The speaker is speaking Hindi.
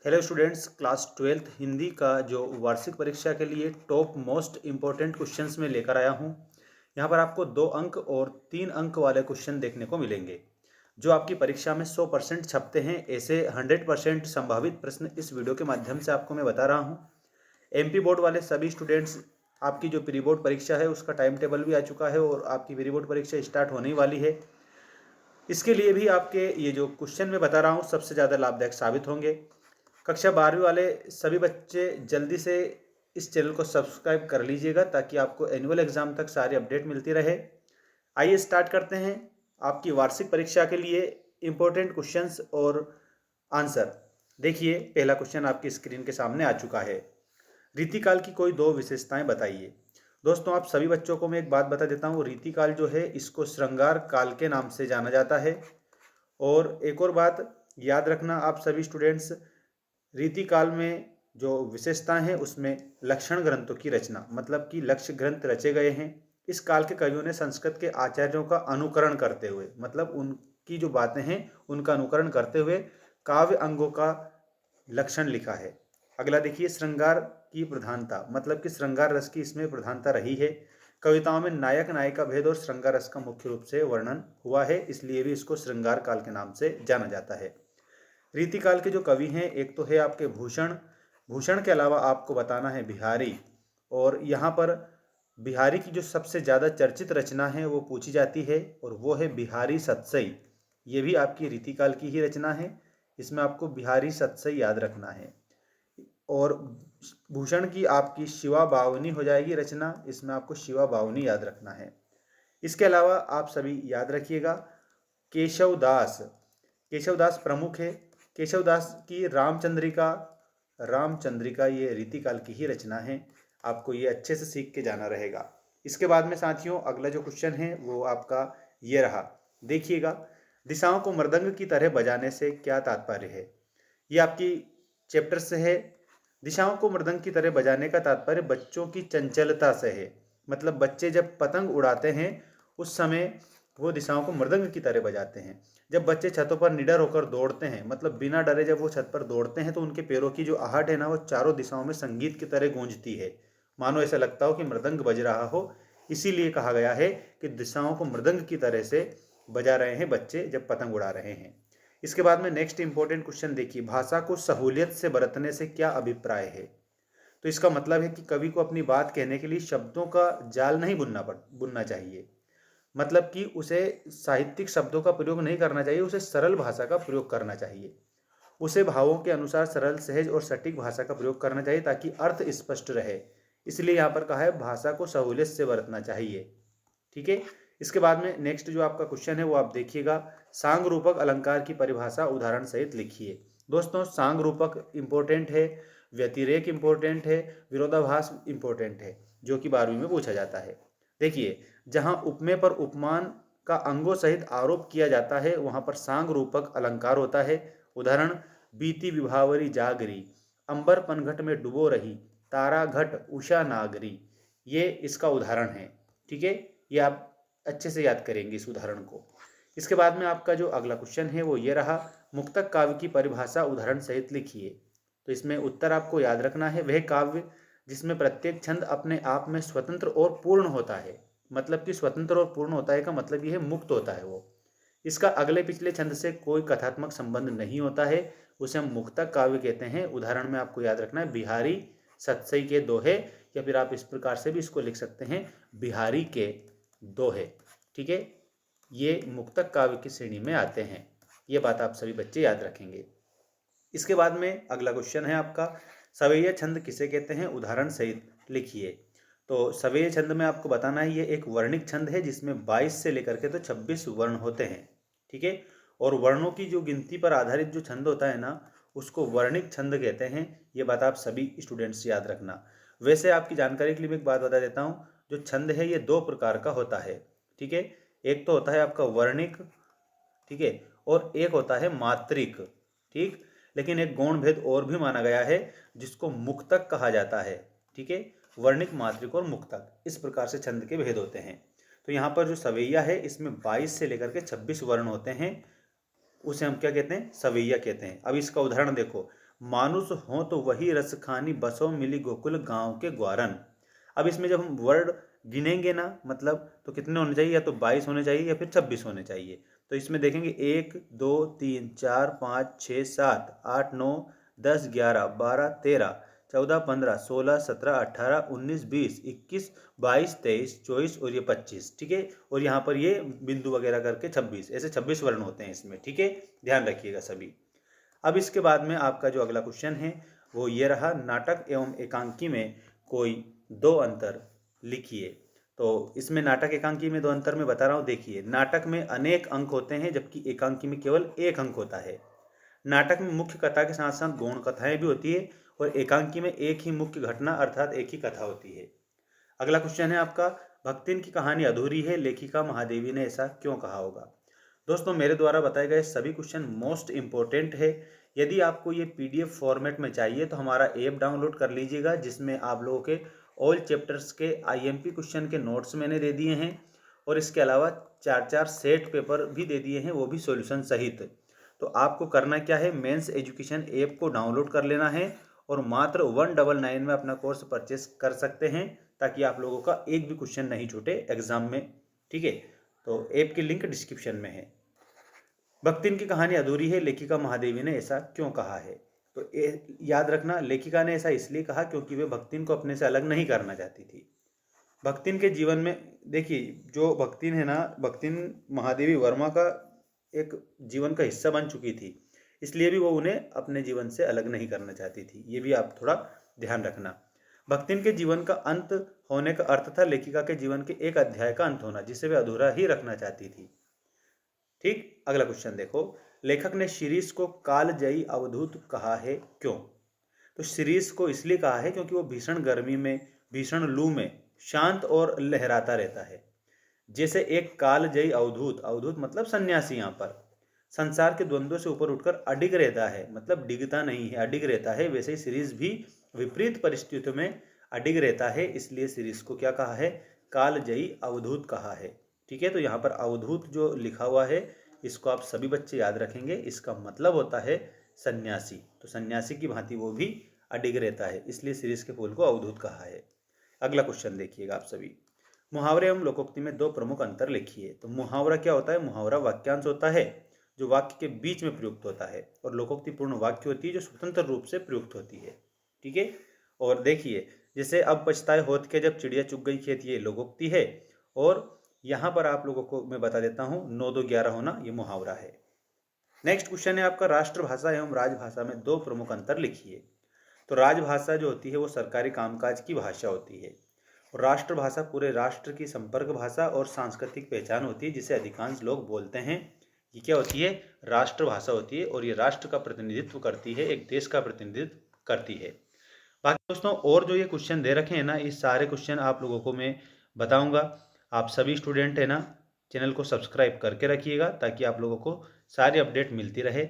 Hello students, class 12th Hindi का जो वार्षिक परीक्षा के लिए टॉप मोस्ट इम्पोर्टेंट क्वेश्चंस में लेकर आया हूं। यहां पर आपको 2 अंक और 3 अंक वाले क्वेश्चन देखने को मिलेंगे जो आपकी परीक्षा में 100% छपते हैं। ऐसे 100% संभावित प्रश्न इस वीडियो के माध्यम से आपको मैं बता रहा हूं। एमपी बोर्ड वाले सभी स्टूडेंट्स, आपकी जो प्री बोर्ड परीक्षा है उसका टाइम टेबल भी आ चुका है और आपकी प्री बोर्ड परीक्षा स्टार्ट होने वाली है। इसके लिए भी आपके ये जो क्वेश्चन मैं बता रहा हूँ सबसे ज़्यादा लाभदायक साबित होंगे। कक्षा 12वीं वाले सभी बच्चे जल्दी से इस चैनल को सब्सक्राइब कर लीजिएगा ताकि आपको एनुअल एग्जाम तक सारी अपडेट मिलती रहे। आइए स्टार्ट करते हैं आपकी वार्षिक परीक्षा के लिए इम्पोर्टेंट क्वेश्चंस और आंसर। देखिए, पहला क्वेश्चन आपकी स्क्रीन के सामने आ चुका है। रीतिकाल की कोई 2 विशेषताएं बताइए। दोस्तों, आप सभी बच्चों को मैं एक बात बता देता हूँ, रीतिकाल जो है इसको श्रृंगार काल के नाम से जाना जाता है। और एक और बात याद रखना आप सभी स्टूडेंट्स, रीतिकाल में जो विशेषताएं हैं उसमें लक्षण ग्रंथों की रचना, मतलब कि लक्ष्य ग्रंथ रचे गए हैं। इस काल के कवियों ने संस्कृत के आचार्यों का अनुकरण करते हुए, मतलब उनकी जो बातें हैं उनका अनुकरण करते हुए काव्य अंगों का लक्षण लिखा है। अगला देखिए, श्रृंगार की प्रधानता, मतलब कि श्रृंगार रस की इसमें प्रधानता रही है। कविताओं में नायक नायिका भेद और श्रृंगार रस का मुख्य रूप से वर्णन हुआ है, इसलिए भी इसको श्रृंगार काल के नाम से जाना जाता है। रीतिकाल के जो कवि हैं, एक तो है आपके भूषण। भूषण के अलावा आपको बताना है बिहारी। और यहाँ पर बिहारी की जो सबसे ज़्यादा चर्चित रचना है वो पूछी जाती है और वो है बिहारी सतसई। ये भी आपकी रीतिकाल की ही रचना है, इसमें आपको बिहारी सतसई याद रखना है। और भूषण की आपकी शिवा बावनी हो जाएगी रचना, इसमें आपको शिवा बावनी याद रखना है। इसके अलावा आप सभी याद रखिएगा केशवदास। केशवदास प्रमुख है। केशवदास की रामचंद्रिका, रामचंद्रिका ये रीतिकाल की ही रचना है। आपको ये अच्छे से सीख के जाना रहेगा। इसके बाद में साथियों, अगला जो क्वेश्चन है वो आपका ये रहा। देखिएगा, दिशाओं को मृदंग की तरह बजाने से क्या तात्पर्य है। ये आपकी चैप्टर से है। दिशाओं को मृदंग की तरह बजाने का तात्पर्य बच्चों की चंचलता से है। मतलब बच्चे जब पतंग उड़ाते हैं उस समय वो दिशाओं को मृदंग की तरह बजाते हैं। जब बच्चे छतों पर निडर होकर दौड़ते हैं, मतलब बिना डरे जब वो छत पर दौड़ते हैं, तो उनके पैरों की जो आहट है ना वो चारों दिशाओं में संगीत की तरह गूंजती है। मानो ऐसा लगता हो कि मृदंग बज रहा हो। इसीलिए कहा गया है कि दिशाओं को मृदंग की तरह से बजा रहे हैं बच्चे जब पतंग उड़ा रहे हैं। इसके बाद में नेक्स्ट इंपॉर्टेंट क्वेश्चन देखिए, भाषा को सहूलियत से बरतने से क्या अभिप्राय है। तो इसका मतलब है कि कवि को अपनी बात कहने के लिए शब्दों का जाल नहीं बुनना चाहिए। मतलब कि उसे साहित्यिक शब्दों का प्रयोग नहीं करना चाहिए, उसे सरल भाषा का प्रयोग करना चाहिए। उसे भावों के अनुसार सरल, सहज और सटीक भाषा का प्रयोग करना चाहिए ताकि अर्थ स्पष्ट रहे। इसलिए यहाँ पर कहा है भाषा को सहूलियत से बरतना चाहिए। ठीक है। इसके बाद में नेक्स्ट जो आपका क्वेश्चन है वो आप देखिएगा, सांग रूपक अलंकार की परिभाषा उदाहरण सहित लिखिए। दोस्तों, सांग रूपक इंपॉर्टेंट है, व्यतिरेक इंपॉर्टेंट है, विरोधाभास इंपॉर्टेंट है, जो कि 12वीं में पूछा जाता है। देखिए, जहां उपमेय पर उपमान का अंगों सहित आरोप किया जाता है वहां पर सांग रूपक अलंकार होता है। उदाहरण, बीती विभावरी जागरी, अंबर पनघट में डुबो रही, तारा घट उषा नागरी। ये इसका उदाहरण है। ठीक है, ये आप अच्छे से याद करेंगे इस उदाहरण को। इसके बाद में आपका जो अगला क्वेश्चन है वो ये रहा, मुक्तक काव्य की परिभाषा उदाहरण सहित लिखिए। तो इसमें उत्तर आपको याद रखना है, वह काव्य जिसमें प्रत्येक छंद अपने आप में स्वतंत्र और पूर्ण होता है। मतलब कि स्वतंत्र और पूर्ण होता है का मतलब यह है मुक्त होता है वो। इसका अगले पिछले छंद से कोई कथात्मक संबंध नहीं होता है, उसे हम मुक्तक काव्य कहते हैं। उदाहरण में आपको याद रखना है बिहारी सतसई के दोहे, या फिर आप इस प्रकार से भी इसको लिख सकते हैं, बिहारी के दोहे। ठीक है, ये मुक्तक काव्य की श्रेणी में आते हैं। ये बात आप सभी बच्चे याद रखेंगे। इसके बाद में अगला क्वेश्चन है आपका, सवैया छंद किसे कहते हैं, उदाहरण सहित लिखिए। तो सवैया छंद में आपको बताना है ये एक वर्णिक छंद है जिसमें 22 से लेकर के तो 26 वर्ण होते हैं। ठीक है, और वर्णों की जो गिनती पर आधारित जो छंद होता है ना उसको वर्णिक छंद कहते हैं। ये बात आप सभी स्टूडेंट्स याद रखना। वैसे आपकी जानकारी के लिए मैं एक बात बता देता हूँ, जो छंद है ये 2 प्रकार का होता है। ठीक है, एक तो होता है आपका वर्णिक, ठीक है, और एक होता है मात्रिक। ठीक, लेकिन एक गौण भेद और भी माना गया है जिसको मुक्तक कहा जाता है। ठीक है, वर्णिक, मात्रिक और मुक्तक, इस प्रकार से छंद के भेद होते हैं। तो यहाँ पर जो सवैया है इसमें 22 से लेकर के 26 वर्ण होते हैं, उसे हम क्या कहते हैं, सवैया कहते हैं। अब इसका उदाहरण देखो, मानुष हो तो वही रस खानी, बसो मिली गोकुल गांव के ग्वारन। अब इसमें जब हम वर्ड गिनेंगे ना, मतलब तो कितने होने चाहिए, या तो 22 होने चाहिए या फिर 26 होने चाहिए। तो इसमें देखेंगे 1 2 3 4 5 6 7 8 9 10 11 12 13 14 15 16 17 18 19 20 21 22 23 24 और ये 25, ठीक है। और यहाँ पर ये बिंदु वगैरह करके 26, ऐसे 26 वर्ण होते हैं इसमें, ठीक है। ध्यान रखिएगा सभी। अब इसके बाद में आपका जो अगला क्वेश्चन है वो ये रहा, नाटक एवं एकांकी में कोई दो अंतर लिखिए। तो इसमें नाटक एकांकी में दो अंतर मैं बता रहा हूँ। देखिए, नाटक में अनेक अंक होते हैं जबकि एकांकी में केवल एक अंक होता है। नाटक में मुख्य कथा के साथ साथ गौण कथाएं भी होती है और एकांकी में एक ही मुख्य घटना अर्थात एक ही कथा होती है। अगला क्वेश्चन है आपका, भक्तिन की कहानी अधूरी है, लेखिका महादेवी ने ऐसा क्यों कहा होगा। दोस्तों, मेरे द्वारा बताए गए सभी क्वेश्चन मोस्ट इंपॉर्टेंट है। यदि आपको ये पीडीएफ फॉर्मेट में चाहिए तो हमारा ऐप डाउनलोड कर लीजिएगा, जिसमें आप लोगों के ऑल चैप्टर्स के आईएमपी क्वेश्चन के नोट्स मैंने दे दिए हैं और इसके अलावा 4 सेट पेपर भी दे दिए हैं, वो भी सॉल्यूशन सहित। तो आपको करना क्या है, मेंस एजुकेशन ऐप को डाउनलोड कर लेना है और मात्र 199 में अपना कोर्स परचेस कर सकते हैं, ताकि आप लोगों का एक भी क्वेश्चन नहीं छूटे एग्जाम में, ठीक है। तो ऐप की लिंक डिस्क्रिप्शन में है। भक्तिन की कहानी अधूरी है, लेखिका महादेवी ने ऐसा क्यों कहा है। तो याद रखना, लेखिका ने ऐसा इसलिए कहा क्योंकि वे भक्तिन को अपने से अलग नहीं करना चाहती थी। भक्तिन के जीवन में देखिए, जो भक्तिन है ना, भक्तिन महादेवी वर्मा का एक जीवन का हिस्सा बन चुकी थी, इसलिए भी वो उन्हें अपने जीवन से अलग नहीं करना चाहती थी। ये भी आप थोड़ा ध्यान रखना। भक्तिन के जीवन का अंत होने का अर्थ था लेखिका के जीवन के एक अध्याय का अंत होना, जिसे वे अधूरा ही रखना चाहती थी, ठीक। अगला क्वेश्चन देखो, लेखक ने शिरीष को कालजयी अवधूत कहा है क्यों। तो शिरीष को इसलिए कहा है क्योंकि वो भीषण गर्मी में, भीषण लू में शांत और लहराता रहता है। जैसे एक कालजयी अवधूत, अवधूत मतलब सन्यासी, यहाँ पर संसार के द्वंद्वों से ऊपर उठकर अडिग रहता है, मतलब डिगता नहीं है, अडिग रहता है। वैसे ही शिरीष भी विपरीत परिस्थितियों में अडिग रहता है, इसलिए शिरीष को क्या कहा है, कालजयी अवधूत कहा है, ठीक है। तो यहाँ पर अवधूत जो लिखा हुआ है, इसको आप सभी बच्चे याद रखेंगे। इसका मतलब होता है सन्यासी। तो सन्यासी की भांति वो भी अडिग रहता है, इसलिए शिरीष के फूल को अवधूत कहा है। अगला क्वेश्चन देखिएगा आप सभी, मुहावरे एवं लोकोक्ति में दो प्रमुख अंतर लिखिए। तो मुहावरा क्या होता है, मुहावरा वाक्यांश होता है जो वाक्य के बीच में प्रयुक्त होता है, और लोकोक्ति पूर्ण वाक्य होती है जो स्वतंत्र रूप से प्रयुक्त होती है, ठीक है। और देखिए, जैसे अब पछताए होत के जब चिड़िया चुग गई खेत, ये लोकोक्ति है। और यहाँ पर आप लोगों को मैं बता देता हूँ, 9 2 11 होना ये मुहावरा है। नेक्स्ट क्वेश्चन है आपका, राष्ट्रभाषा एवं राजभाषा में दो प्रमुख अंतर लिखिए। तो राजभाषा जो होती है वो सरकारी कामकाज की भाषा होती है, और राष्ट्रभाषा पूरे राष्ट्र की संपर्क भाषा और सांस्कृतिक पहचान होती है, जिसे अधिकांश लोग बोलते हैं। ये क्या होती है, राष्ट्रभाषा होती है, और ये राष्ट्र का प्रतिनिधित्व करती है, एक देश का प्रतिनिधित्व करती है। बाकी दोस्तों, और जो ये क्वेश्चन दे रखे हैं ना, ये सारे क्वेश्चन आप लोगों को मैं बताऊंगा। आप सभी स्टूडेंट है ना, चैनल को सब्सक्राइब करके रखिएगा, ताकि आप लोगों को सारी अपडेट मिलती रहे।